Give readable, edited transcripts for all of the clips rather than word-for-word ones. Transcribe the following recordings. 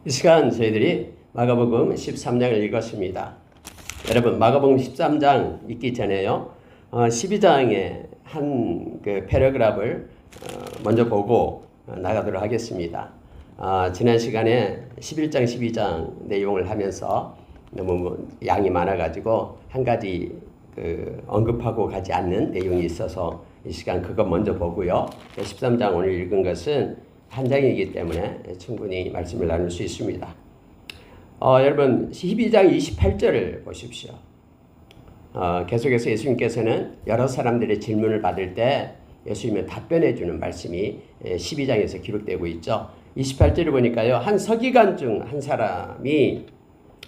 이 시간 저희들이 마가복음 13장을 읽었습니다. 여러분, 마가복음 13장 읽기 전에요, 12장의 한 그 패러그래프를 먼저 보고 나가도록 하겠습니다. 지난 시간에 11장, 12장 내용을 하면서 너무 양이 많아가지고 한 가지 언급하고 가지 않는 내용이 있어서 이 시간 그거 먼저 보고요. 13장 오늘 읽은 것은 한 장이기 때문에 충분히 말씀을 나눌 수 있습니다. 여러분 12장 28절을 보십시오. 계속해서 예수님께서는 여러 사람들의 질문을 받을 때 예수님은 답변해 주는 말씀이 12장에서 기록되고 있죠. 28절을 보니까요, 한 서기관 중 한 사람이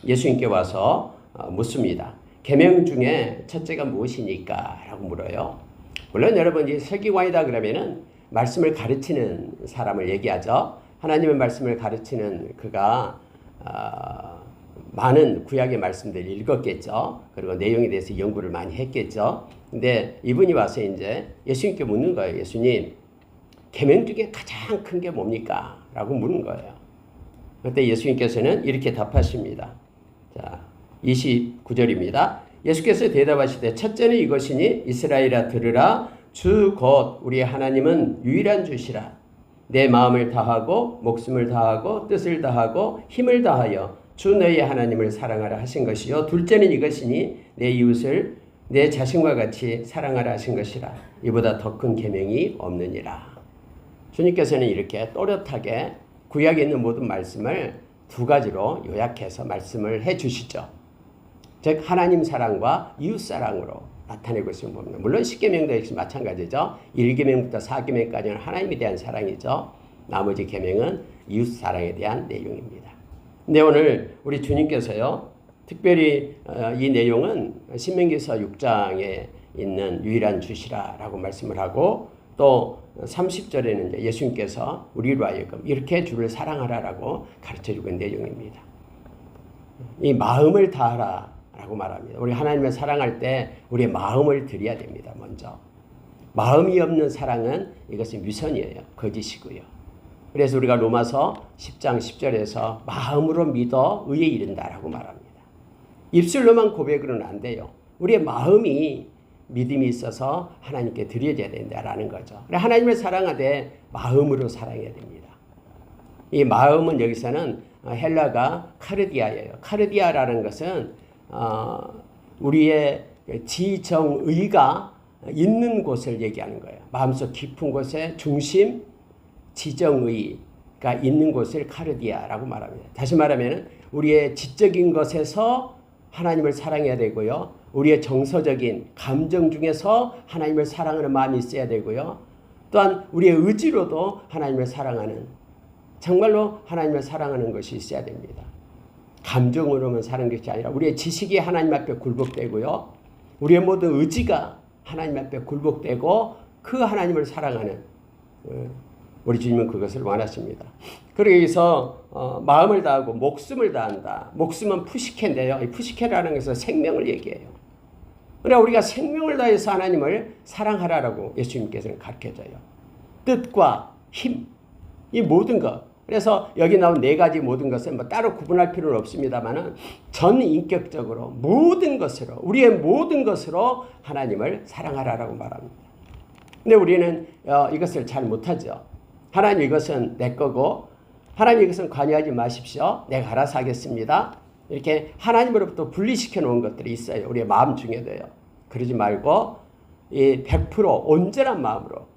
예수님께 와서 묻습니다. 계명 중에 첫째가 무엇이니까? 라고 물어요. 물론 여러분, 이 서기관이다 그러면은 말씀을 가르치는 사람을 얘기하죠. 하나님의 말씀을 가르치는 그가 많은 구약의 말씀들을 읽었겠죠. 그리고 내용에 대해서 연구를 많이 했겠죠. 근데 이분이 와서 이제 예수님께 묻는 거예요. 예수님, 계명 중에 가장 큰 게 뭡니까? 라고 묻는 거예요. 그때 예수님께서는 이렇게 답하십니다. 자, 29절입니다. 예수께서 대답하시되 첫째는 이것이니 이스라엘아 들으라. 주 곧 우리 하나님은 유일한 주시라. 내 마음을 다하고 목숨을 다하고 뜻을 다하고 힘을 다하여 주 너희 하나님을 사랑하라 하신 것이요. 둘째는 이것이니 내 이웃을 내 자신과 같이 사랑하라 하신 것이라. 이보다 더 큰 계명이 없느니라. 주님께서는 이렇게 또렷하게 구약에 있는 모든 말씀을 두 가지로 요약해서 말씀을 해 주시죠. 즉 하나님 사랑과 이웃 사랑으로 나타내고 있는 겁니다. 물론 10계명도 역시 마찬가지죠. 1계명부터 4계명까지는 하나님에 대한 사랑이죠. 나머지 계명은 이웃 사랑에 대한 내용입니다. 근데 오늘 우리 주님께서요, 특별히 이 내용은 신명기서 6장에 있는 유일한 주시라라고 말씀을 하고, 또 30절에는 이제 예수님께서 우리로 하여금 이렇게 주를 사랑하라라고 가르쳐주고 있는 내용입니다. 이 마음을 다하라 라고 말합니다. 우리 하나님을 사랑할 때 우리의 마음을 드려야 됩니다. 먼저 마음이 없는 사랑은 이것은 위선이에요. 거짓이고요. 그래서 우리가 로마서 10장 10절에서 마음으로 믿어 의에 이른다라고 말합니다. 입술로만 고백으로는 안 돼요. 우리의 마음이 믿음이 있어서 하나님께 드려져야 된다라는 거죠. 하나님을 사랑하되 마음으로 사랑해야 됩니다. 이 마음은 여기서는 헬라가 카르디아예요. 카르디아라는 것은 우리의 지정의가 있는 곳을 얘기하는 거예요. 마음속 깊은 곳에 중심, 지정의가 있는 곳을 카르디아라고 말합니다. 다시 말하면 우리의 지적인 것에서 하나님을 사랑해야 되고요. 우리의 정서적인 감정 중에서 하나님을 사랑하는 마음이 있어야 되고요. 또한 우리의 의지로도 하나님을 사랑하는, 정말로 하나님을 사랑하는 것이 있어야 됩니다. 감정으로만 사는 것이 아니라 우리의 지식이 하나님 앞에 굴복되고요. 우리의 모든 의지가 하나님 앞에 굴복되고 그 하나님을 사랑하는, 우리 주님은 그것을 원하십니다. 그러기 위해서 마음을 다하고 목숨을 다한다. 목숨은 푸시케인데요. 이 푸시케라는 것은 생명을 얘기해요. 그러나 우리가 생명을 다해서 하나님을 사랑하라라고 예수님께서는 가르쳐줘요. 뜻과 힘, 이 모든 것. 그래서 여기 나온 네 가지 모든 것은 뭐 따로 구분할 필요는 없습니다만은 전 인격적으로 모든 것으로, 우리의 모든 것으로 하나님을 사랑하라라고 말합니다. 근데 우리는 이것을 잘 못하죠. 하나님, 이것은 내 거고, 하나님, 이것은 관여하지 마십시오. 내가 알아서 하겠습니다. 이렇게 하나님으로부터 분리시켜 놓은 것들이 있어요. 우리의 마음 중에도요. 그러지 말고 이 100% 온전한 마음으로,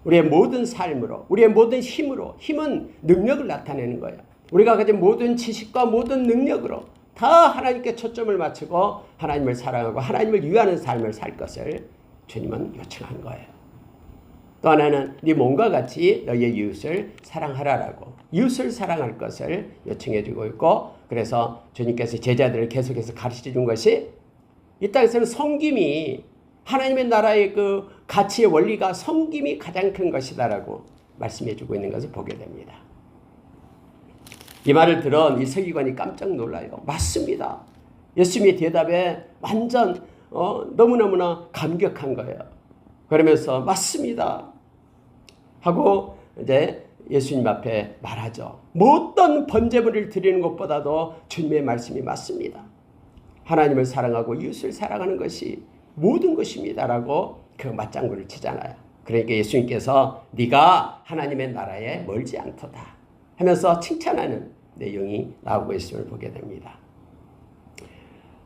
우리의 모든 삶으로, 우리의 모든 힘으로, 힘은 능력을 나타내는 거예요. 우리가 가진 모든 지식과 모든 능력으로 다 하나님께 초점을 맞추고 하나님을 사랑하고 하나님을 위하는 삶을 살 것을 주님은 요청한 거예요. 또 하나는 네 몸과 같이 너의 이웃을 사랑하라라고, 이웃을 사랑할 것을 요청해 주고 있고, 그래서 주님께서 제자들을 계속해서 가르쳐 준 것이, 이 땅에서는 섬김이, 하나님의 나라의 그 가치의 원리가 섬김이 가장 큰 것이다라고 말씀해 주고 있는 것을 보게 됩니다. 이 말을 들은 이 서기관이 깜짝 놀라요. 맞습니다. 예수님의 대답에 완전 너무너무나 감격한 거예요. 그러면서 맞습니다 하고 이제 예수님 앞에 말하죠. 뭐 어떤 번제물을 드리는 것보다도 주님의 말씀이 맞습니다. 하나님을 사랑하고 이웃을 사랑하는 것이 모든 것입니다라고 그 맞장구를 치잖아요. 그러니까 예수님께서 네가 하나님의 나라에 멀지 않도다 하면서 칭찬하는 내용이 나오고 있음을 보게 됩니다.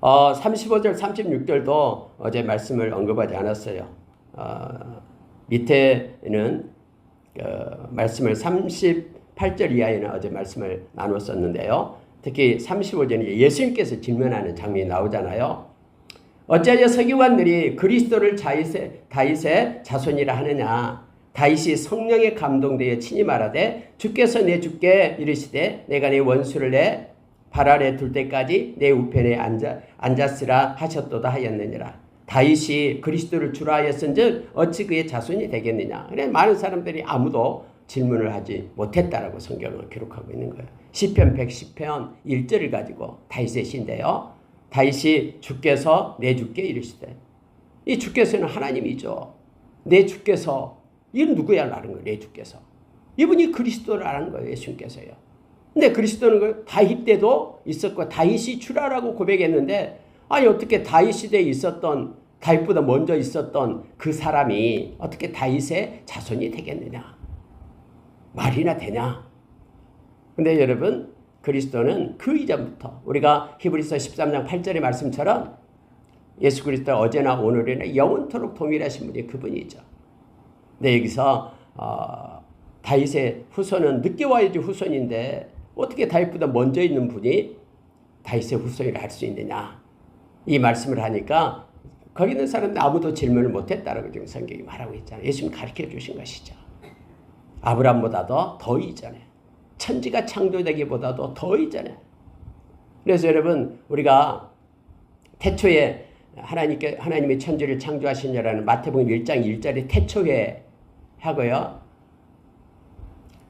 35절 36절도 어제 말씀을 언급하지 않았어요. 밑에는 말씀을 38절 이하에는 어제 말씀을 나눴었는데요. 특히 35절은 예수님께서 질문하는 장면이 나오잖아요. 어찌하여 서기관들이 그리스도를 다윗의 자손이라 하느냐. 다윗이 성령에 감동되어 친히 말하되 주께서 내 주께 이르시되 내가 네 원수를 내 발 아래 둘 때까지 내 우편에 앉았으라 하셨도다 하였느니라. 다윗이 그리스도를 주라 하였은즉 어찌 그의 자손이 되겠느냐. 그래 많은 사람들이 아무도 질문을 하지 못했다라고 성경을 기록하고 있는 거예요. 시편 110편 1절을 가지고 다윗의 시인데요. 다윗이 주께서 내 주께 이르시되, 이 주께서는 하나님이죠. 내 주께서, 이건 누구야 라는 거예요. 내 주께서. 이분이 그리스도라는 거예요. 예수님께서요. 근데 그리스도는 그 다윗 때도 있었고 다윗이 주라라고 고백했는데, 아니 어떻게 다윗 시대에 있었던, 다윗보다 먼저 있었던 그 사람이 어떻게 다윗의 자손이 되겠느냐. 말이나 되냐. 근데 여러분, 그리스도는 그 이전부터 우리가 히브리서 13장 8절의 말씀처럼 예수 그리스도 어제나 오늘이나 영원토록 동일하신 분이 그분이죠. 근데 여기서 다윗의 후손은 늦게 와야지 후손인데 어떻게 다윗보다 먼저 있는 분이 다윗의 후손이라 할 수 있느냐. 이 말씀을 하니까 거기 있는 사람들 아무도 질문을 못했다라고 지금 성경이 말하고 있잖아요. 예수님 가르쳐 주신 것이죠. 아브라함보다도 더 이전에, 천지가 창조되기보다도 더 이전에. 그래서 여러분, 우리가 태초에 하나님이 천지를 창조하시냐라는 마태복음 1장 1절에 태초에 하고요.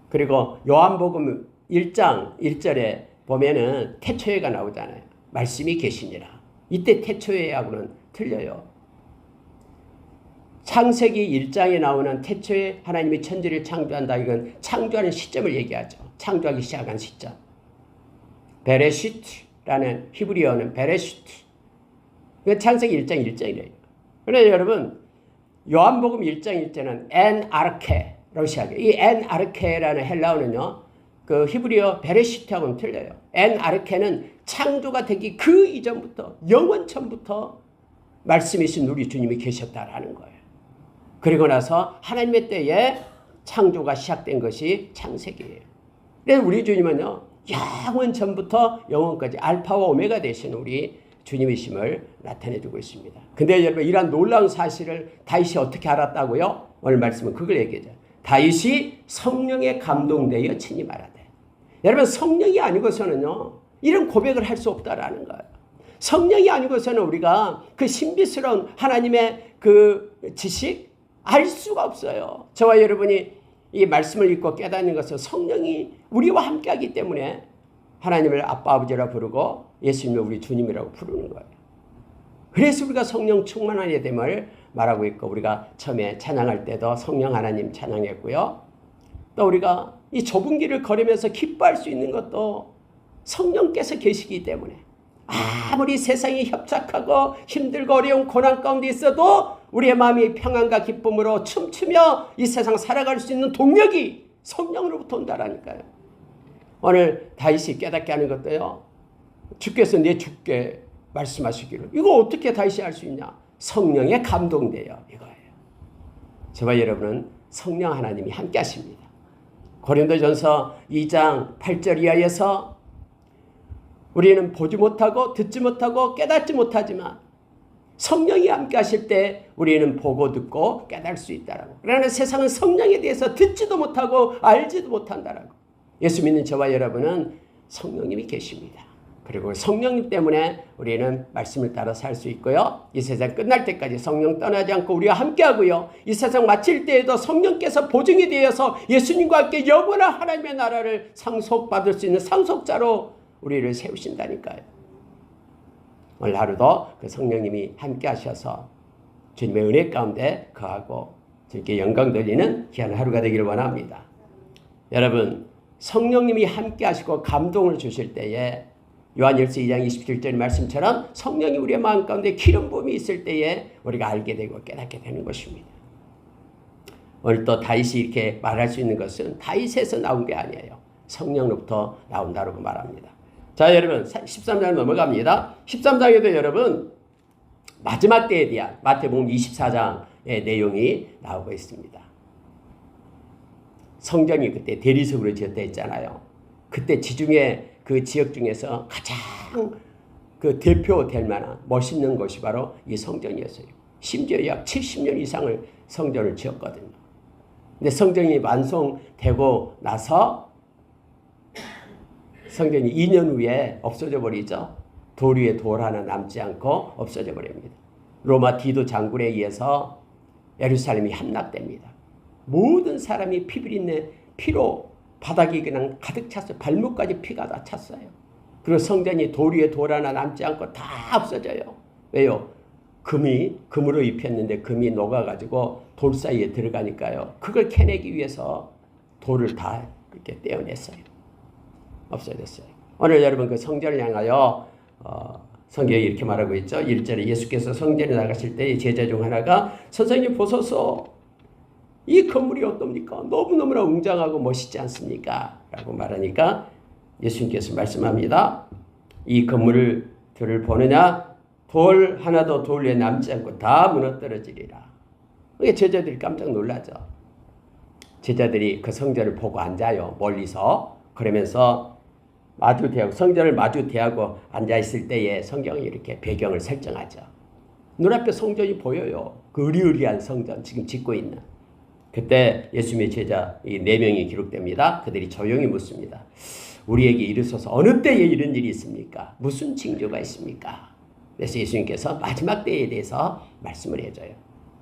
그리고 요한복음 1장 1절에 보면은 태초에가 나오잖아요. 말씀이 계시니라. 이때 태초에하고는 틀려요. 창세기 1장에 나오는 태초에 하나님이 천지를 창조한다. 이건 창조하는 시점을 얘기하죠. 창조하기 시작한 시점. 베레시트라는 히브리어는 베레시트. 창세기 1장 1절이래요. 그런데 여러분, 요한복음 1장 1절은 엔 아르케로 시작해요. 이 엔 아르케라는 헬라어는요, 그 히브리어 베레시트하고는 틀려요. 엔 아르케는 창조가 되기 그 이전부터, 영원전부터 말씀이신 우리 주님이 계셨다라는 거예요. 그리고 나서 하나님의 때에 창조가 시작된 것이 창세기예요. 그래서 우리 주님은요, 영원 전부터 영원까지 알파와 오메가 되시는 우리 주님이심을 나타내주고 있습니다. 근데 여러분, 이러한 놀라운 사실을 다윗이 어떻게 알았다고요? 오늘 말씀은 그걸 얘기하죠. 다윗이 성령에 감동되어 친히 말하되. 여러분, 성령이 아니고서는요, 이런 고백을 할 수 없다라는 거예요. 성령이 아니고서는 우리가 그 신비스러운 하나님의 그 지식 알 수가 없어요. 저와 여러분이 이 말씀을 읽고 깨닫는 것은 성령이 우리와 함께하기 때문에 하나님을 아빠 아버지라 부르고 예수님을 우리 주님이라고 부르는 거예요. 그래서 우리가 성령 충만한 예됨을 말하고 있고, 우리가 처음에 찬양할 때도 성령 하나님 찬양했고요. 또 우리가 이 좁은 길을 걸으면서 기뻐할 수 있는 것도 성령께서 계시기 때문에, 아무리 세상이 협착하고 힘들고 어려운 고난 가운데 있어도 우리의 마음이 평안과 기쁨으로 춤추며 이 세상 살아갈 수 있는 동력이 성령으로부터 온다라니까요. 오늘 다윗이 깨닫게 하는 것도요, 주께서 내 주께 말씀하시기를, 이거 어떻게 다윗이 할 수 있냐? 성령에 감동돼요. 이거예요. 저와 여러분은 성령 하나님이 함께 하십니다. 고린도전서 2장 8절 이하에서 우리는 보지 못하고 듣지 못하고 깨닫지 못하지만 성령이 함께 하실 때 우리는 보고 듣고 깨달을 수 있다라고. 그러나 세상은 성령에 대해서 듣지도 못하고 알지도 못한다라고. 예수 믿는 저와 여러분은 성령님이 계십니다. 그리고 성령님 때문에 우리는 말씀을 따라 살 수 있고요. 이 세상 끝날 때까지 성령 떠나지 않고 우리와 함께하고요. 이 세상 마칠 때에도 성령께서 보증이 되어서 예수님과 함께 영원한 하나님의 나라를 상속받을 수 있는 상속자로 우리를 세우신다니까요. 오늘 하루도 그 성령님이 함께 하셔서 주님의 은혜 가운데 거하고 주님께 영광 돌리는 귀한 하루가 되기를 원합니다. 여러분, 성령님이 함께 하시고 감동을 주실 때에 요한일서 2장 27절 말씀처럼 성령이 우리의 마음 가운데 기름 부음이 있을 때에 우리가 알게 되고 깨닫게 되는 것입니다. 오늘 또 다윗이 이렇게 말할 수 있는 것은 다윗에서 나온 게 아니에요. 성령으로부터 나온다고 말합니다. 자, 여러분 13장 넘어갑니다. 13장에도 여러분 마지막 때에 대한 마태복음 24장의 내용이 나오고 있습니다. 성전이 그때 대리석으로 지었다 했잖아요. 그때 지중해 그 지역 중에서 가장 그 대표될 만한 멋있는 곳이 바로 이 성전이었어요. 심지어 약 70년 이상을 성전을 지었거든요. 근데 성전이 완성되고 나서 성전이 2년 후에 없어져 버리죠. 돌 위에 돌 하나 남지 않고 없어져 버립니다. 로마 디도 장군에 의해서 예루살렘이 함락됩니다. 모든 사람이 피비린내 피로 바닥이 그냥 가득 찼어요. 발목까지 피가 다 찼어요. 그리고 성전이 돌 위에 돌 하나 남지 않고 다 없어져요. 왜요? 금으로 입혔는데 금이 녹아가지고 돌 사이에 들어가니까요. 그걸 캐내기 위해서 돌을 다 이렇게 떼어냈어요. 없어졌어요. 오늘 여러분 그 성전을 향하여 성경이 이렇게 말하고 있죠. 1절에 예수께서 성전에 나가실 때 제자 중 하나가 선생님 보소서 이 건물이 어떻습니까? 너무너무나 웅장하고 멋있지 않습니까? 라고 말하니까 예수님께서 말씀합니다. 이 건물들을 보느냐? 돌 하나도 돌 위에 남지 않고 다 무너뜨려지리라. 그게 제자들이 깜짝 놀라죠. 제자들이 그 성전을 보고 앉아요. 멀리서. 그러면서 성전을 마주 대하고 앉아있을 때에 성경이 이렇게 배경을 설정하죠. 눈앞에 성전이 보여요. 그 으리으리한 성전 지금 짓고 있는. 그때 예수님의 제자 이 4명이 기록됩니다. 그들이 조용히 묻습니다. 우리에게 이르소서 어느 때에 이런 일이 있습니까? 무슨 징조가 있습니까? 그래서 예수님께서 마지막 때에 대해서 말씀을 해줘요.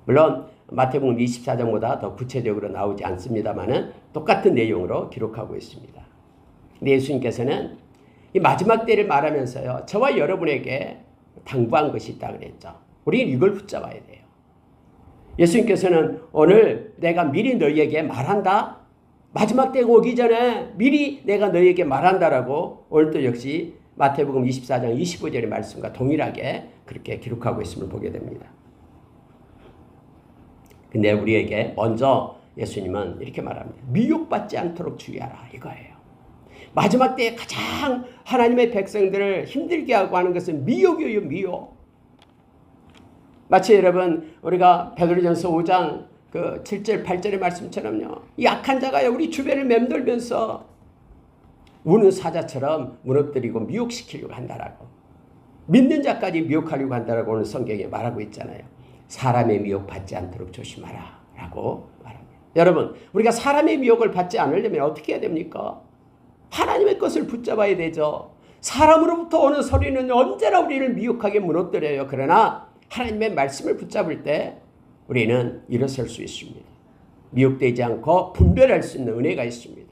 물론 마태복음 24장보다 더 구체적으로 나오지 않습니다만은 똑같은 내용으로 기록하고 있습니다. 근데 예수님께서는 이 마지막 때를 말하면서요. 저와 여러분에게 당부한 것이 있다 그랬죠. 우리는 이걸 붙잡아야 돼요. 예수님께서는 오늘 내가 미리 너희에게 말한다. 마지막 때가 오기 전에 미리 내가 너희에게 말한다라고 오늘도 역시 마태복음 24장 25절의 말씀과 동일하게 그렇게 기록하고 있음을 보게 됩니다. 근데 우리에게 먼저 예수님은 이렇게 말합니다. 미혹받지 않도록 주의하라 이거예요. 마지막 때에 가장 하나님의 백성들을 힘들게 하고 하는 것은 미혹이에요. 미혹. 마치 여러분 우리가 베드로전서 5장 그 7절 8절의 말씀처럼요. 이 악한 자가요 우리 주변을 맴돌면서 우는 사자처럼 무너뜨리고 미혹시키려고 한다라고. 믿는 자까지 미혹하려고 한다라고 오늘 성경에 말하고 있잖아요. 사람의 미혹 받지 않도록 조심하라 라고 말합니다. 여러분 우리가 사람의 미혹을 받지 않으려면 어떻게 해야 됩니까? 하나님의 것을 붙잡아야 되죠. 사람으로부터 오는 소리는 언제나 우리를 미혹하게 무너뜨려요. 그러나 하나님의 말씀을 붙잡을 때 우리는 일어설 수 있습니다. 미혹되지 않고 분별할 수 있는 은혜가 있습니다.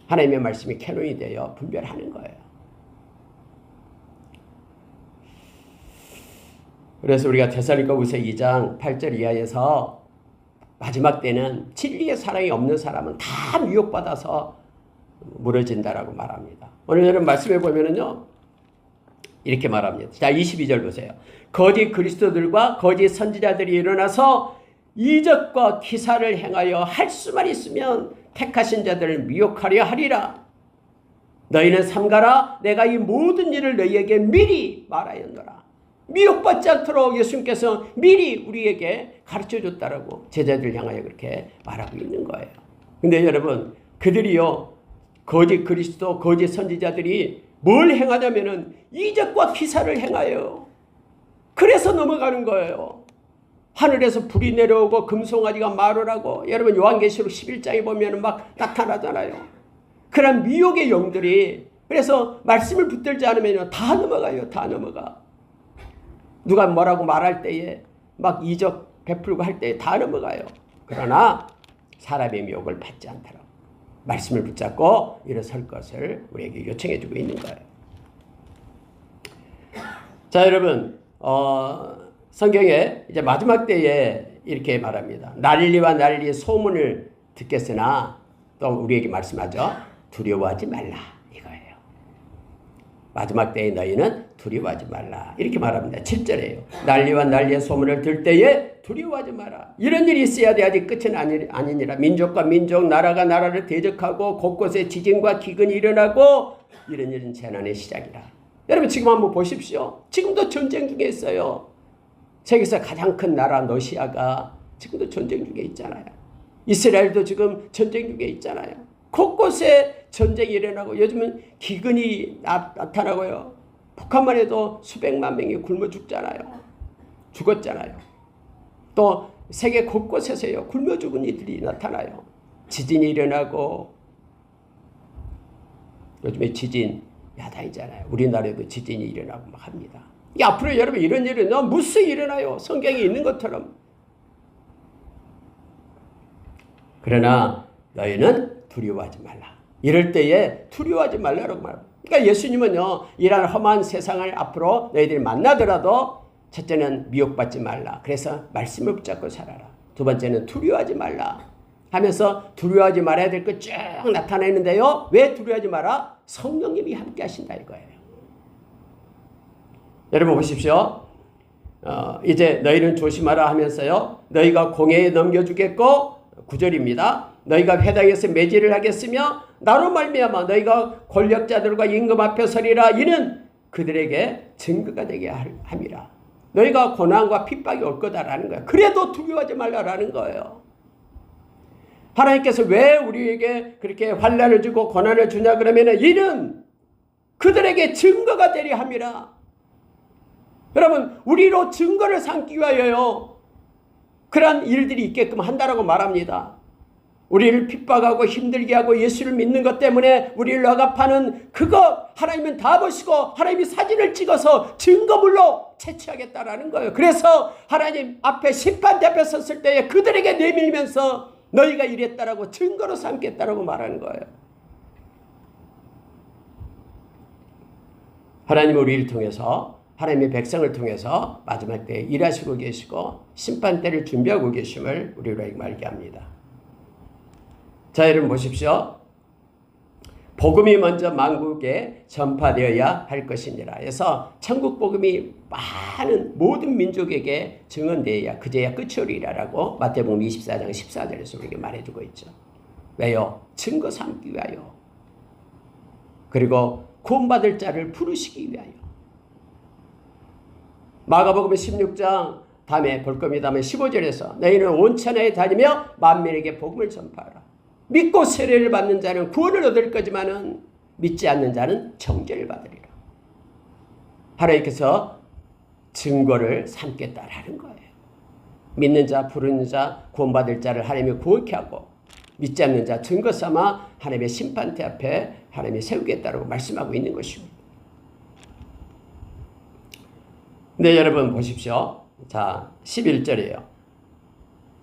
하나님의 말씀이 캐논이 되어 분별하는 거예요. 그래서 우리가 데살로니가후서 2장 8절 이하에서 마지막 때는 진리의 사랑이 없는 사람은 다 미혹받아서 무너진다라고 말합니다. 오늘 여러분 말씀해 보면은요. 이렇게 말합니다. 자, 22절 보세요. 거짓 그리스도들과 거짓 선지자들이 일어나서 이적과 기사를 행하여 할 수만 있으면 택하신 자들을 미혹하려 하리라. 너희는 삼가라. 내가 이 모든 일을 너희에게 미리 말하였노라. 미혹받지 않도록 예수님께서 미리 우리에게 가르쳐줬다라고 제자들 향하여 그렇게 말하고 있는 거예요. 근데 여러분 그들이요 거짓 그리스도 거짓 선지자들이 뭘 행하냐면은 이적과 기사를 행하여 그래서 넘어가는 거예요. 하늘에서 불이 내려오고 금송아지가 말을 하고 여러분 요한계시록 11장에 보면 막 나타나잖아요. 그런 미혹의 영들이 그래서 말씀을 붙들지 않으면 다 넘어가요. 다 넘어가. 누가 뭐라고 말할 때에 막 이적 베풀고 할 때에 다 넘어가요. 그러나 사람의 미혹을 받지 않도록 말씀을 붙잡고 일어설 것을 우리에게 요청해 주고 있는 거예요. 자, 여러분 성경에 이제 마지막 때에 이렇게 말합니다. 난리와 난리의 소문을 듣겠으나 또 우리에게 말씀하죠. 두려워하지 말라 이거예요. 마지막 때에 너희는 두려워하지 말라 이렇게 말합니다. 7절에요. 난리와 난리의 소문을 들 때에 두려워하지 마라. 이런 일이 있어야 돼. 아직 끝은 아니니라. 민족과 민족, 나라가 나라를 대적하고 곳곳에 지진과 기근이 일어나고 이런 일은 재난의 시작이라. 여러분 지금 한번 보십시오. 지금도 전쟁 중에 있어요. 세계에서 가장 큰 나라 러시아가 지금도 전쟁 중에 있잖아요. 이스라엘도 지금 전쟁 중에 있잖아요. 곳곳에 전쟁이 일어나고 요즘은 기근이 나타나고요. 북한만 해도 수백만 명이 굶어 죽었잖아요. 또 세계 곳곳에서요. 굶어 죽은 이들이 나타나요. 지진이 일어나고 요즘에 지진 야단이잖아요. 우리나라에도 지진이 일어나고 막 합니다. 앞으로 여러분 이런 일은 무수히 일어나요. 성경에 있는 것처럼. 그러나 너희는 두려워하지 말라. 이럴 때에 두려워하지 말라라고 말합니다. 그러니까 예수님은요. 이런 험한 세상을 앞으로 너희들이 만나더라도 첫째는 미혹받지 말라. 그래서 말씀을 붙잡고 살아라. 두 번째는 두려워하지 말라 하면서 두려워하지 말아야 될 것 쭉 나타내는데요. 왜 두려워하지 마라? 성령님이 함께 하신다 이거예요. 여러분 보십시오. 이제 너희는 조심하라 하면서요. 너희가 공회에 넘겨주겠고 9절입니다. 너희가 회당에서 매질을 하겠으며 나로 말미암아 너희가 권력자들과 임금 앞에 서리라. 이는 그들에게 증거가 되게 함이라. 너희가 고난과 핍박이 올 거다라는 거예요. 그래도 두려워하지 말라라는 거예요. 하나님께서 왜 우리에게 그렇게 환난을 주고 고난을 주냐 그러면 이는 그들에게 증거가 되려 함이라. 여러분 우리로 증거를 삼기 위하여요. 그러한 일들이 있게끔 한다라고 말합니다. 우리를 핍박하고 힘들게 하고 예수를 믿는 것 때문에 우리를 억압하는 그것 하나님은 다 보시고 하나님이 사진을 찍어서 증거물로 채취하겠다라는 거예요. 그래서 하나님 앞에 심판대 앞에 섰을 때에 그들에게 내밀면서 너희가 이랬다라고 증거로 삼겠다라고 말하는 거예요. 하나님은 우리를 통해서 하나님의 백성을 통해서 마지막 때에 일하시고 계시고 심판대를 준비하고 계심을 우리로 알게 합니다. 자, 여러분 보십시오. 복음이 먼저 만국에 전파되어야 할 것이니라. 그래서 천국 복음이 많은 모든 민족에게 증언되어야 그제야 끝이 오리라라고 마태복음 24장 14절에서 우리에게 말해주고 있죠. 왜요? 증거 삼기 위하여. 그리고 구원받을 자를 부르시기 위하여. 마가복음 16장 다음에 볼 겁니다. 15절에서 너희는 온 천하에 다니며 만민에게 복음을 전파하라. 믿고 세례를 받는 자는 구원을 얻을 거지만은 믿지 않는 자는 정죄를 받으리라. 하나님께서 증거를 삼겠다라는 거예요. 믿는 자, 부르는 자, 구원받을 자를 하나님이 구원케 하고 믿지 않는 자 증거 삼아 하나님의 심판대 앞에 하나님이 세우겠다라고 말씀하고 있는 것입니다. 네, 여러분 보십시오. 자, 11절이에요.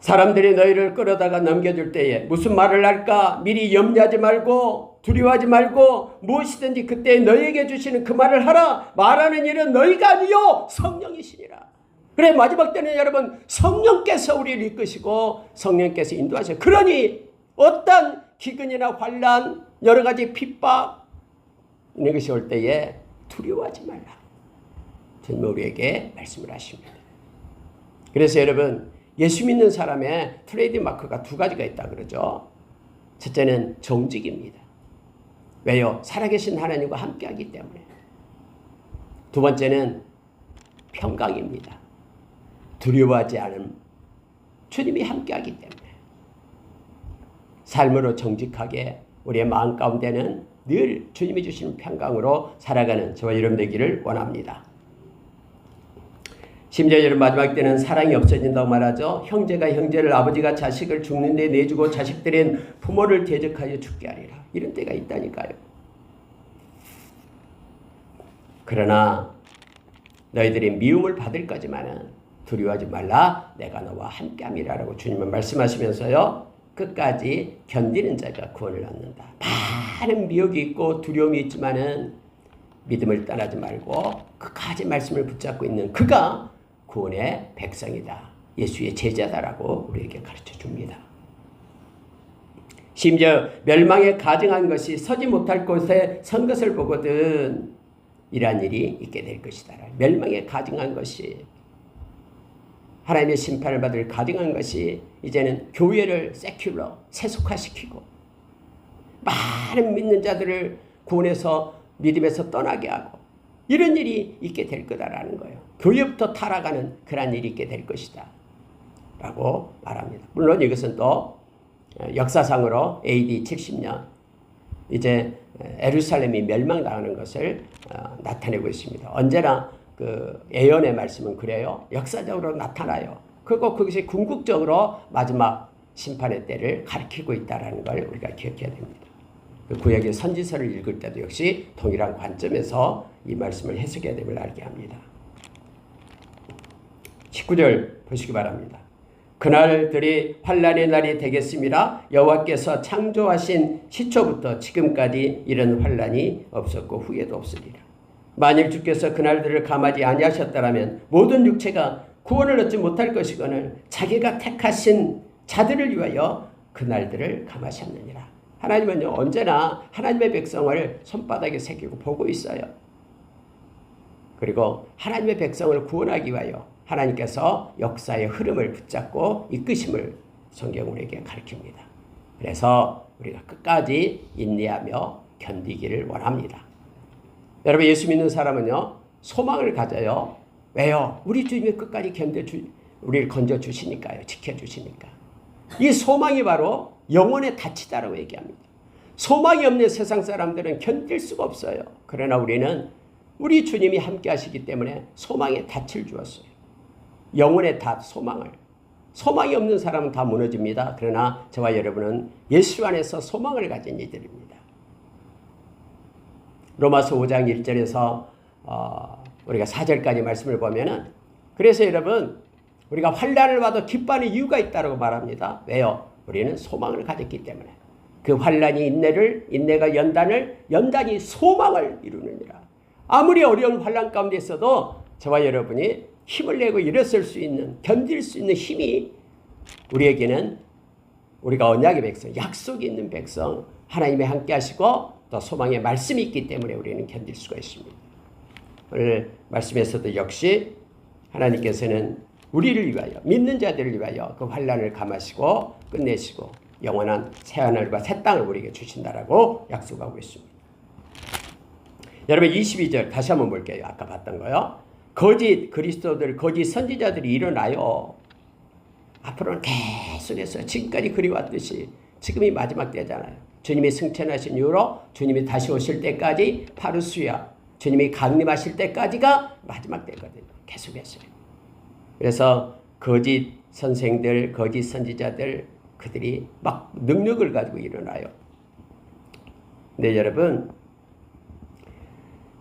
사람들이 너희를 끌어다가 넘겨줄 때에 무슨 말을 할까 미리 염려하지 말고 두려워하지 말고 무엇이든지 그때 너희에게 주시는 그 말을 하라. 말하는 일은 너희가 아니요 성령이시니라. 그래 마지막 때는 여러분 성령께서 우리를 이끄시고 성령께서 인도하셔. 그러니 어떤 기근이나 환난 여러 가지 핍박 이런 것이 올 때에 두려워하지 말라. 주님 우리에게 말씀을 하십니다. 그래서 여러분 예수 믿는 사람의 트레이드 마크가 두 가지가 있다 그러죠. 첫째는 정직입니다. 왜요? 살아계신 하나님과 함께하기 때문에. 두 번째는 평강입니다. 두려워하지 않은 주님이 함께하기 때문에. 삶으로 정직하게 우리의 마음 가운데는 늘 주님이 주시는 평강으로 살아가는 저와 여러분 되기를 원합니다. 심지어 여러분 마지막 때는 사랑이 없어진다고 말하죠. 형제가 형제를 아버지가 자식을 죽는 데 내주고 자식들은 부모를 대적하여 죽게 하리라. 이런 때가 있다니까요. 그러나 너희들이 미움을 받을 거지만은 두려워하지 말라. 내가 너와 함께함이라라고 주님은 말씀하시면서요. 끝까지 견디는 자가 구원을 얻는다. 많은 미혹이 있고 두려움이 있지만은 믿음을 떠나지 말고 끝까지 말씀을 붙잡고 있는 그가 구원의 백성이다. 예수의 제자다라고 우리에게 가르쳐 줍니다. 심지어 멸망에 가증한 것이 서지 못할 곳에 선 것을 보거든 이러한 일이 있게 될 것이다. 멸망에 가증한 것이, 하나님의 심판을 받을 가증한 것이 이제는 교회를 세큘러, 세속화시키고 많은 믿는 자들을 구원해서 믿음에서 떠나게 하고 이런 일이 있게 될 거다라는 거예요. 교회부터 타락하는 그런 일이 있게 될 것이다 라고 말합니다. 물론 이것은 또 역사상으로 AD 70년 이제 예루살렘이 멸망당하는 것을 나타내고 있습니다. 언제나 그 예언의 말씀은 그래요. 역사적으로 나타나요. 그리고 그것이 궁극적으로 마지막 심판의 때를 가리키고 있다는 걸 우리가 기억해야 됩니다. 그 구약의 선지서를 읽을 때도 역시 동일한 관점에서 이 말씀을 해석해야 됨을 알게 합니다. 19절 보시기 바랍니다. 그날들이 환난의 날이 되겠습니다. 여호와께서 창조하신 시초부터 지금까지 이런 환난이 없었고 후에도 없으리라. 만일 주께서 그날들을 감하지 아니하셨다라면 모든 육체가 구원을 얻지 못할 것이거늘 자기가 택하신 자들을 위하여 그날들을 감하셨느니라. 하나님은요 언제나 하나님의 백성을 손바닥에 새기고 보고 있어요. 그리고 하나님의 백성을 구원하기 위하여 하나님께서 역사의 흐름을 붙잡고 이끄심을 성경 우리에게 가르칩니다. 그래서 우리가 끝까지 인내하며 견디기를 원합니다. 여러분, 예수 믿는 사람은요 소망을 가져요. 왜요? 우리 주님이 끝까지 우리를 건져주시니까요. 지켜주시니까. 이 소망이 바로 영혼의 닻이다라고 얘기합니다. 소망이 없는 세상 사람들은 견딜 수가 없어요. 그러나 우리는 우리 주님이 함께 하시기 때문에 소망의 닻을 주었어요. 영혼의 닻, 소망을. 소망이 없는 사람은 다 무너집니다. 그러나 저와 여러분은 예수 안에서 소망을 가진 이들입니다. 로마서 5장 1절에서 우리가 4절까지 말씀을 보면은, 그래서 여러분 우리가 환난을 봐도 기뻐하는 이유가 있다고 말합니다. 왜요? 우리는 소망을 가졌기 때문에. 그 환난이 인내가 연단이 소망을 이루느니라. 아무리 어려운 환난 가운데 있어도 저와 여러분이 힘을 내고 일어설 수 있는, 견딜 수 있는 힘이 우리에게는, 우리가 언약의 백성, 약속이 있는 백성, 하나님이 함께 하시고 또 소망의 말씀이 있기 때문에 우리는 견딜 수가 있습니다. 오늘 말씀에서도 역시 하나님께서는 우리를 위하여, 믿는 자들을 위하여 그 환난을 감하시고 끝내시고 영원한 새하늘과 새 땅을 우리에게 주신다라고 약속하고 있습니다. 여러분 22절 다시 한번 볼게요. 아까 봤던 거요. 거짓 그리스도들, 거짓 선지자들이 일어나요. 앞으로는 계속해서 지금까지 그리워왔듯이 지금이 마지막 때잖아요. 주님이 승천하신 이후로 주님이 다시 오실 때까지 파루스야, 주님이 강림하실 때까지가 마지막 때거든요. 계속했어요. 그래서 거짓 선생들, 거짓 선지자들, 그들이 막 능력을 가지고 일어나요. 근데 여러분,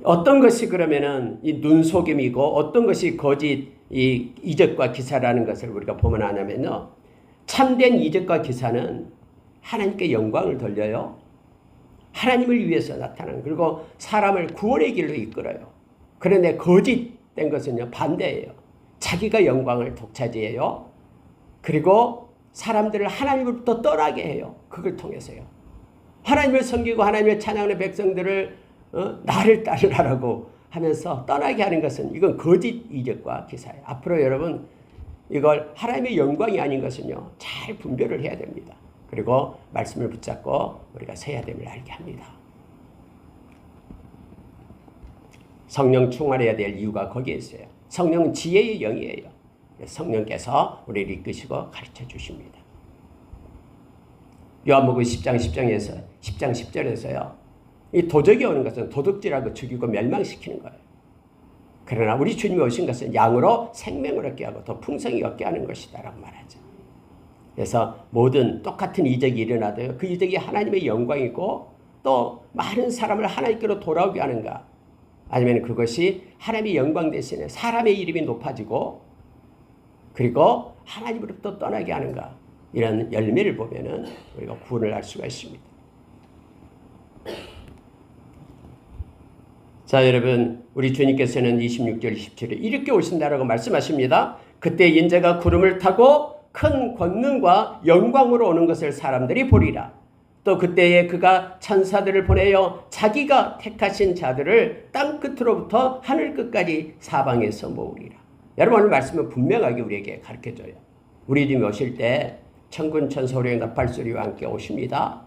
어떤 것이 그러면은 이 눈속임이고 어떤 것이 거짓 이 이적과 기사라는 것을 우리가 보면 하냐면요. 참된 이적과 기사는 하나님께 영광을 돌려요. 하나님을 위해서 나타나는, 그리고 사람을 구원의 길로 이끌어요. 그런데 거짓된 것은요 반대예요. 자기가 영광을 독차지해요. 그리고 사람들을 하나님으로부터 떠나게 해요. 그걸 통해서요. 하나님을 섬기고 하나님을 찬양하는 백성들을 나를 따르라고 하면서 떠나게 하는 것은, 이건 거짓 이적과 기사예요. 앞으로 여러분 이걸 하나님의 영광이 아닌 것은요 잘 분별을 해야 됩니다. 그리고 말씀을 붙잡고 우리가 서야 됨을 알게 합니다. 성령 충만해야 될 이유가 거기에 있어요. 성령은 지혜의 영이에요. 성령께서 우리를 이끄시고 가르쳐 주십니다. 요한복음 10장 10절에서요. 이 도적이 오는 것은 도둑질하고 죽이고 멸망시키는 거예요. 그러나 우리 주님이 오신 것은 양으로 생명을 얻게 하고 더 풍성히 얻게 하는 것이다 라고 말하죠. 그래서 모든 똑같은 이적이 일어나도요, 그 이적이 하나님의 영광이고 또 많은 사람을 하나님께로 돌아오게 하는가, 아니면 그것이 하나님의 영광 대신에 사람의 이름이 높아지고 그리고 하나님으로부터 떠나게 하는가, 이런 열매를 보면은 우리가 구원을 할 수가 있습니다. 자, 여러분, 우리 주님께서는 26절 27절 이렇게 오신다라고 말씀하십니다. 그때 인자가 구름을 타고 큰 권능과 영광으로 오는 것을 사람들이 보리라. 또 그때에 그가 천사들을 보내어 자기가 택하신 자들을 땅 끝으로부터 하늘 끝까지 사방에서 모으리라. 여러분 오늘 말씀은 분명하게 우리에게 가르쳐줘요. 우리 주님 오실 때 천군 천소리의 나팔소리와 함께 오십니다.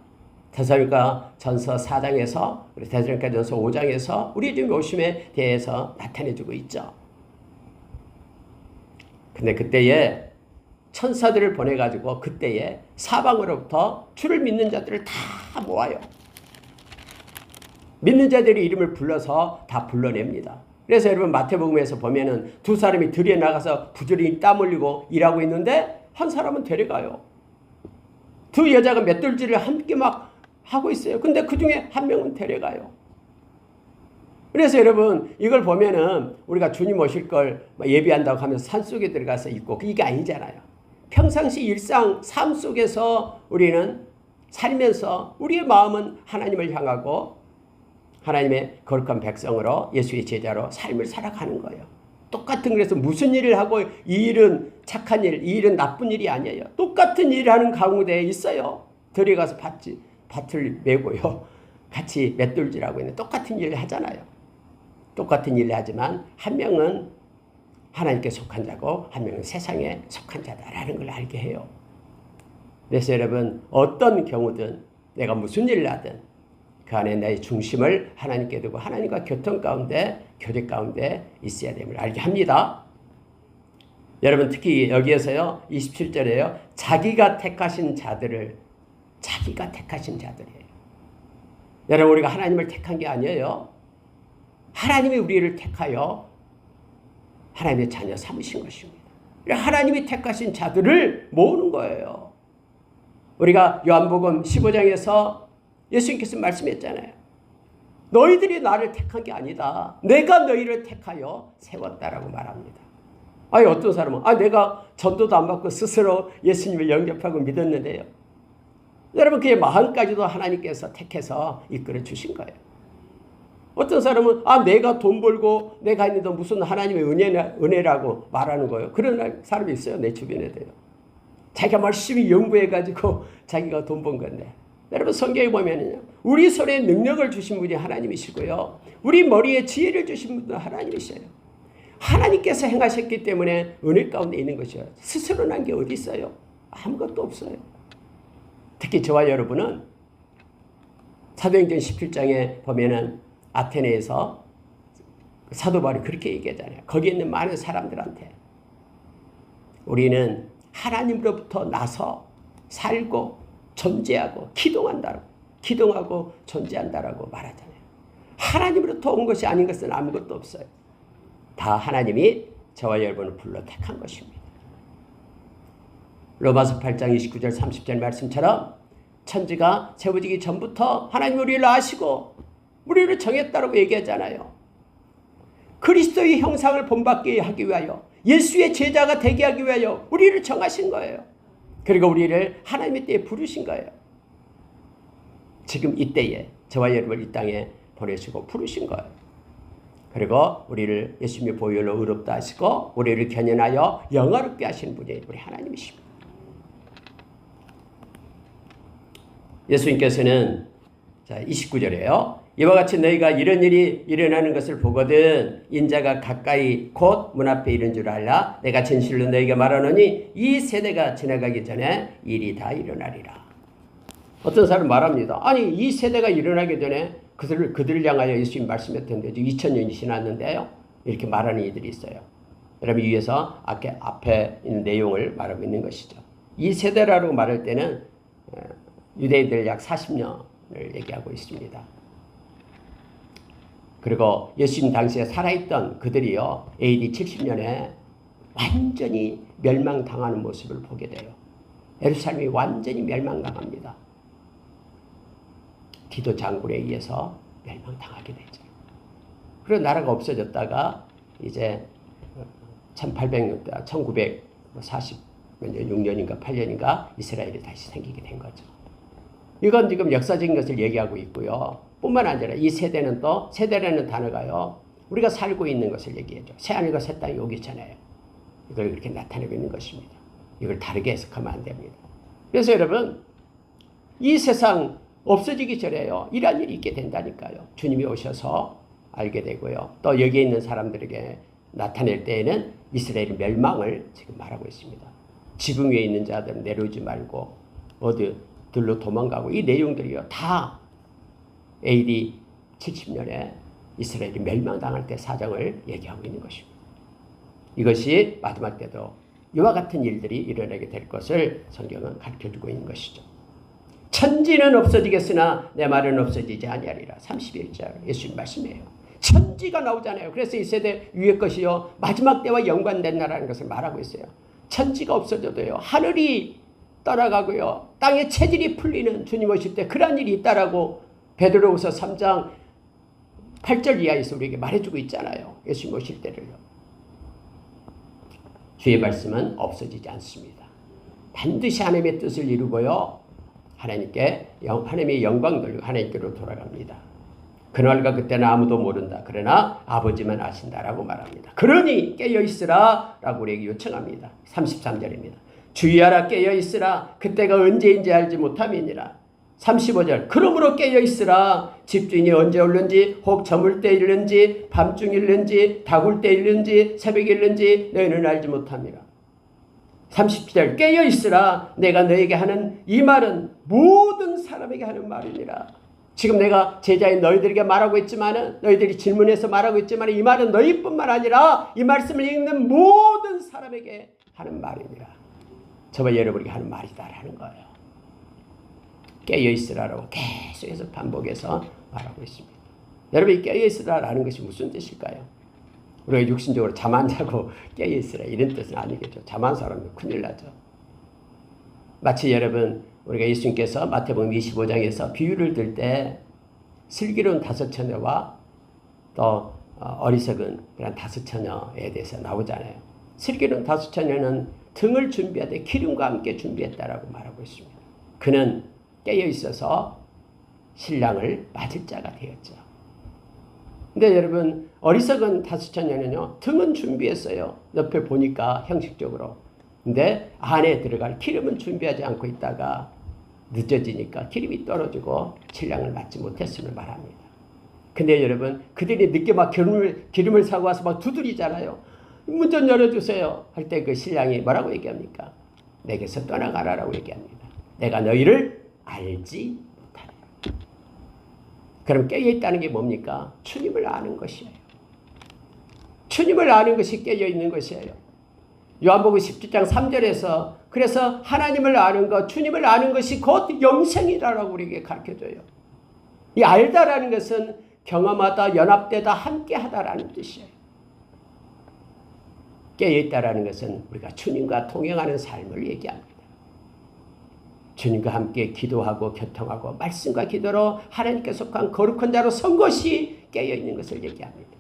데살로니가 전서 4장에서 우리 데살로니가 전서 5장에서 우리 주님 오심에 대해서 나타내주고 있죠. 근데 그때에 천사들을 보내가지고 그때에 사방으로부터 주를 믿는 자들을 다 모아요. 믿는 자들의 이름을 불러서 다 불러냅니다. 그래서 여러분 마태복음에서 보면은 두 사람이 들에 나가서 부지런히 땀 흘리고 일하고 있는데 한 사람은 데려가요. 두 여자가 맷돌질을 함께 막 하고 있어요. 근데 그 중에 한 명은 데려가요. 그래서 여러분 이걸 보면은 우리가 주님 오실 걸 예비한다고 하면서 산속에 들어가서 있고 이게 아니잖아요. 평상시 일상 삶 속에서 우리는 살면서 우리의 마음은 하나님을 향하고 하나님의 거룩한 백성으로 예수의 제자로 삶을 살아가는 거예요. 똑같은 그래서 무슨 일을 하고 이 일은 착한 일, 이 일은 나쁜 일이 아니에요. 똑같은 일을 하는 가운데 있어요. 들어가서 밭을 메고요. 같이 맷돌질하고 있는 똑같은 일을 하잖아요. 똑같은 일을 하지만 한 명은 하나님께 속한 자고 한 명은 세상에 속한 자다라는 걸 알게 해요. 그래서 여러분 어떤 경우든 내가 무슨 일을 하든 그 안에 나의 중심을 하나님께 두고 하나님과 교통 가운데 교제 가운데 있어야 됨을 알게 합니다. 여러분 특히 여기에서요 27절에요. 자기가 택하신 자들이에요. 여러분 우리가 하나님을 택한 게 아니에요. 하나님이 우리를 택하여 하나님의 자녀 삼으신 것입니다. 하나님이 택하신 자들을 모으는 거예요. 우리가 요한복음 15장에서 예수님께서 말씀했잖아요. 너희들이 나를 택한 게 아니다. 내가 너희를 택하여 세웠다라고 말합니다. 아니 어떤 사람은 내가 전도도 안 받고 스스로 예수님을 영접하고 믿었는데요. 여러분 그의 마음까지도 하나님께서 택해서 이끌어 주신 거예요. 어떤 사람은 내가 돈 벌고 내가 있는데 무슨 하나님의 은혜라고 말하는 거예요. 그런 사람이 있어요. 내 주변에도요. 자기가 열심히 연구해가지고 자기가 돈 번 건데. 여러분 성경에 보면은요. 우리 손에 능력을 주신 분이 하나님이시고요. 우리 머리에 지혜를 주신 분도 하나님이셔요. 하나님께서 행하셨기 때문에 은혜 가운데 있는 것이요. 스스로 난 게 어디 있어요? 아무것도 없어요. 특히 저와 여러분은 사도행전 17장에 보면은 아테네에서 사도 바울이 그렇게 얘기하잖아요. 거기에 있는 많은 사람들한테 우리는 하나님으로부터 나서 살고 존재하고 기동하고 존재한다라고 말하잖아요. 하나님으로부터 온 것이 아닌 것은 아무것도 없어요. 다 하나님이 저와 여러분을 불러 택한 것입니다. 로마서 8장 29절 30절 말씀처럼 천지가 세워지기 전부터 하나님 우리를 아시고 우리를 정했다라고 얘기하잖아요. 그리스도의 형상을 본받게 하기 위하여 예수의 제자가 되게 하기 위하여 우리를 정하신 거예요. 그리고 우리를 하나님의 때에 부르신 거예요. 지금 이때에 저와 여러분을 이 땅에 보내시고 부르신 거예요. 그리고 우리를 예수님의 보혈로 의롭다 하시고 우리를 견인하여 영화롭게 하시는 분이 우리 하나님이십니다. 예수님께서는 29절에요. 이와 같이 너희가 이런 일이 일어나는 것을 보거든 인자가 가까이 곧 문 앞에 이른 줄 알라. 내가 진실로 너희에게 말하노니 이 세대가 지나가기 전에 일이 다 일어나리라. 어떤 사람 말합니다. 아니 이 세대가 일어나기 전에 그들을 향하여 예수님 말씀했던데 2000년이 지났는데요. 이렇게 말하는 이들이 있어요. 여러분 위에서 앞에 있는 내용을 말하고 있는 것이죠. 이 세대라고 말할 때는 유대인들 약 40년을 얘기하고 있습니다. 그리고 예수님 당시에 살아있던 그들이요. AD 70년에 완전히 멸망당하는 모습을 보게 돼요. 예루살렘이 완전히 멸망당합니다. 디도 장군에 의해서 멸망당하게 되죠. 그리고 나라가 없어졌다가 이제 1800년, 1946년인가 8년인가 이스라엘이 다시 생기게 된 거죠. 이건 지금 역사적인 것을 얘기하고 있고요. 뿐만 아니라 이 세대는 또 세대라는 단어가요. 우리가 살고 있는 것을 얘기해줘. 새하늘과 새 땅이 오기 전에요. 이걸 그렇게 나타내고 있는 것입니다. 이걸 다르게 해석하면 안 됩니다. 그래서 여러분 이 세상 없어지기 전에요. 이런 일이 있게 된다니까요. 주님이 오셔서 알게 되고요. 또 여기에 있는 사람들에게 나타낼 때에는 이스라엘의 멸망을 지금 말하고 있습니다. 지붕 위에 있는 자들은 내려오지 말고 어디들로 도망가고, 이 내용들이요 다 AD 70년에 이스라엘이 멸망당할 때 사정을 얘기하고 있는 것입니다. 이것이 마지막 때도 이와 같은 일들이 일어나게 될 것을 성경은 가르쳐주고 있는 것이죠. 천지는 없어지겠으나 내 말은 없어지지 아니하리라. 31절 예수님 말씀이에요. 천지가 나오잖아요. 그래서 이 세대 위의 것이요 마지막 때와 연관된다라는 것을 말하고 있어요. 천지가 없어져도요 하늘이 떠나가고요 땅의 체질이 풀리는 주님 오실 때 그런 일이 있다라고 베드로후서 3장 8절 이하에서 우리에게 말해주고 있잖아요. 예수님 오실 때를요. 주의 말씀은 없어지지 않습니다. 반드시 하나님의 뜻을 이루고요 하나님의 영광 돌리고 하나님께로 돌아갑니다. 그날과 그때는 아무도 모른다. 그러나 아버지만 아신다라고 말합니다. 그러니 깨어있으라 라고 우리에게 요청합니다. 33절입니다. 주의하라 깨어있으라. 그때가 언제인지 알지 못함이니라. 35절 그러므로 깨어있으라. 집주인이 언제 올는지 혹 저물 때 일는지 밤중일는지 다굴 때 일는지 새벽에 일는지 너희는 알지 못함이라. 37절 깨어있으라. 내가 너에게 하는 이 말은 모든 사람에게 하는 말이니라. 지금 내가 제자인 너희들에게 말하고 있지만 너희들이 질문해서 말하고 있지만 이 말은 너희뿐만 아니라 이 말씀을 읽는 모든 사람에게 하는 말이니라. 저와 여러분에게 하는 말이다라는 거예요. 깨어있으라라고 계속해서 반복해서 말하고 있습니다. 여러분이 깨어있으라라는 것이 무슨 뜻일까요? 우리가 육신적으로 잠 안 자고 깨어있으라 이런 뜻은 아니겠죠. 잠 안 자면 큰일 나죠. 마치 여러분 우리가 예수님께서 마태복음 25장에서 비유를 들 때 슬기로운 5처녀와 또 어리석은 그런 5처녀에 대해서 나오잖아요. 슬기로운 5처녀는 등을 준비하되 기름과 함께 준비했다라고 말하고 있습니다. 그는 깨어 있어서 신랑을 맞을 자가 되었죠. 근데 여러분 어리석은 5처녀는요 등은 준비했어요. 옆에 보니까 형식적으로. 근데 안에 들어갈 기름은 준비하지 않고 있다가 늦어지니까 기름이 떨어지고 신랑을 맞지 못했음을 말합니다. 근데 여러분 그들이 늦게 막 기름을 사고 와서 막 두드리잖아요. 문 좀 열어주세요 할 때 그 신랑이 뭐라고 얘기합니까? 내게서 떠나가라라고 얘기합니다. 내가 너희를 알지 못하리라. 그럼 깨어있다는 게 뭡니까? 주님을 아는 것이에요. 주님을 아는 것이 깨어있는 것이에요. 요한복음 17장 3절에서 그래서 하나님을 아는 것, 주님을 아는 것이 곧 영생이라고 우리에게 가르쳐줘요. 이 알다라는 것은 경험하다, 연합되다, 함께하다라는 뜻이에요. 깨어있다라는 것은 우리가 주님과 동행하는 삶을 얘기합니다. 주님과 함께 기도하고 교통하고 말씀과 기도로 하나님께 속한 거룩한 자로 선 것이 깨어있는 것을 얘기합니다.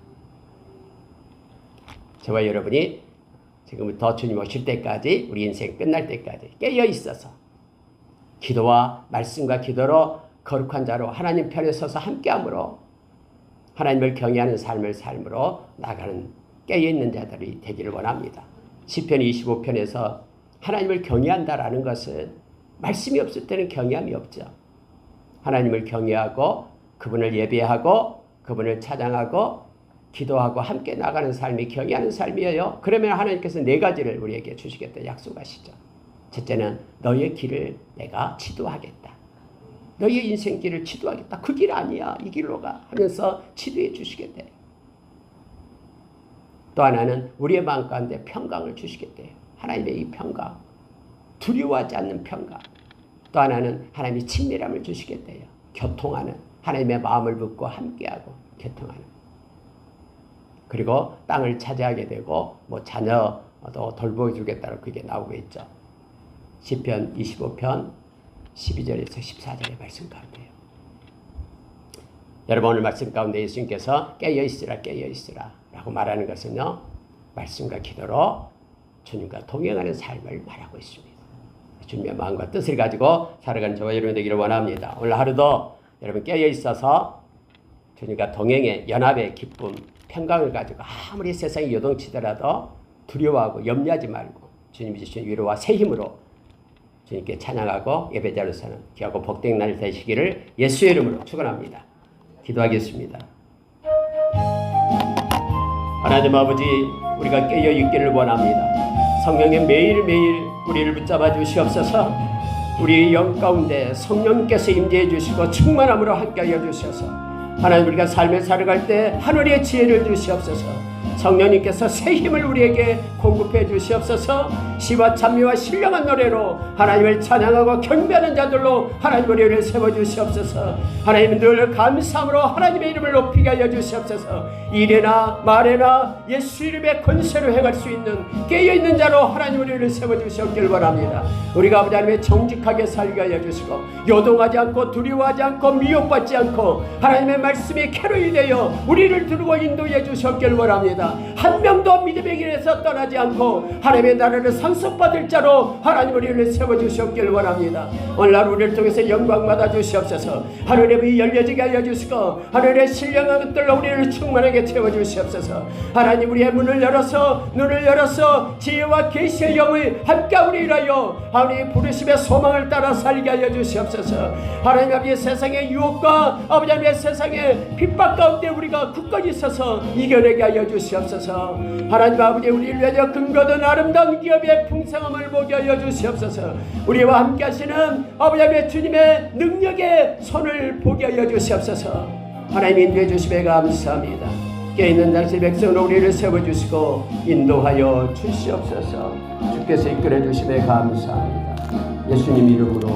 저와 여러분이 지금부터 주님 오실 때까지 우리 인생 끝날 때까지 깨어 있어서 기도와 말씀과 기도로 거룩한 자로 하나님 편에 서서 함께함으로 하나님을 경외하는 삶으로 나가는 깨어있는 자들이 되기를 원합니다. 시편 25편에서 하나님을 경외한다라는 것은 말씀이 없을 때는 경외함이 없죠. 하나님을 경외하고 그분을 예배하고 그분을 찬양하고 기도하고 함께 나가는 삶이 경외하는 삶이에요. 그러면 하나님께서 4가지를 우리에게 주시겠다 약속하시죠. 첫째는 너의 길을 내가 지도하겠다. 너의 인생길을 지도하겠다. 그 길 아니야. 이 길로 가 하면서 지도해 주시겠대요. 또 하나는 우리의 마음 가운데 평강을 주시겠대요. 하나님의 이 평강. 두려워하지 않는 평강. 또 하나는 하나님이 친밀함을 주시겠대요. 교통하는 하나님의 마음을 붙고 함께하고 교통하는. 그리고 땅을 차지하게 되고 자녀도 돌보여주겠다고 그게 나오고 있죠. 시편 25편 12절에서 14절의 말씀 가운데요. 여러분 오늘 말씀 가운데 예수님께서 깨어있으라 라고 말하는 것은요. 말씀과 기도로 주님과 동행하는 삶을 말하고 있습니다. 주님의 마음과 뜻을 가지고 살아가는 저와 여러분 되기를 원합니다. 오늘 하루도 여러분 깨어있어서 주님과 동행의 연합의 기쁨 평강을 가지고 아무리 세상이 요동치더라도 두려워하고 염려하지 말고 주님이 주신 위로와 새 힘으로 주님께 찬양하고 예배자로 사는 귀하고 복된 날 되시기를 예수의 이름으로 축원합니다. 기도하겠습니다. 하나님 아버지, 우리가 깨어 있기를 원합니다. 성령의 매일매일 우리를 붙잡아 주시옵소서. 우리 영 가운데 성령께서 임재해 주시고 충만함으로 함께하여 주셔서 하나님, 우리가 삶을 살아갈 때 하늘의 지혜를 주시옵소서. 성령님께서 새 힘을 우리에게 공급해 주시옵소서. 시와 찬미와 신령한 노래로 하나님을 찬양하고 경배하는 자들로 하나님 우리를 세워주시옵소서. 하나님, 늘 감사함으로 하나님의 이름을 높이게 하여 주시옵소서. 일에나 말에나 예수 이름의 권세로 행할 수 있는 깨어있는 자로 하나님 우리를 세워주시옵길 바랍니다. 우리가 아버지 하나님의 정직하게 살게 하여 주시고 요동하지 않고 두려워하지 않고 미혹받지 않고 하나님의 말씀에 캐롤이 되어 우리를 두르고 인도해 주시옵길 바랍니다. 한 명도 믿음의 길에서 떠나지 않고 하나님의 나라를 상속받을 자로 하나님 우리를 세워주시옵길 원합니다. 오늘날 우리를 통해서 영광 받아 주시옵소서. 하늘의 문이 열려지게 하여 주시고 하늘의 신령한 것들로 우리를 충만하게 채워주시옵소서. 하나님, 우리의 문을 열어서 눈을 열어서 지혜와 계시의 영을 함께 우리 일하여 하나님의 부르심의 소망을 따라 살게 하여 주시옵소서. 하나님 아버지, 세상의 유혹과 아버지 하나님의 세상의 핍박 가운데 우리가 굳건히 서서 이겨내게 하여 주시옵소서. 하나님 아버지, 우리를 위하여 근거된 아름다운 기업의 풍성함을 보게 하여 주시옵소서. 우리와 함께 하시는 아버지 하나님의 주님의 능력의 손을 보게 하여 주시옵소서. 하나님, 인도해 주심에 감사합니다. 깨어있는 당신 백성으로 우리를 세워주시고 인도하여 주시옵소서. 주께서 이끌어 주심에 감사합니다. 예수님 이름으로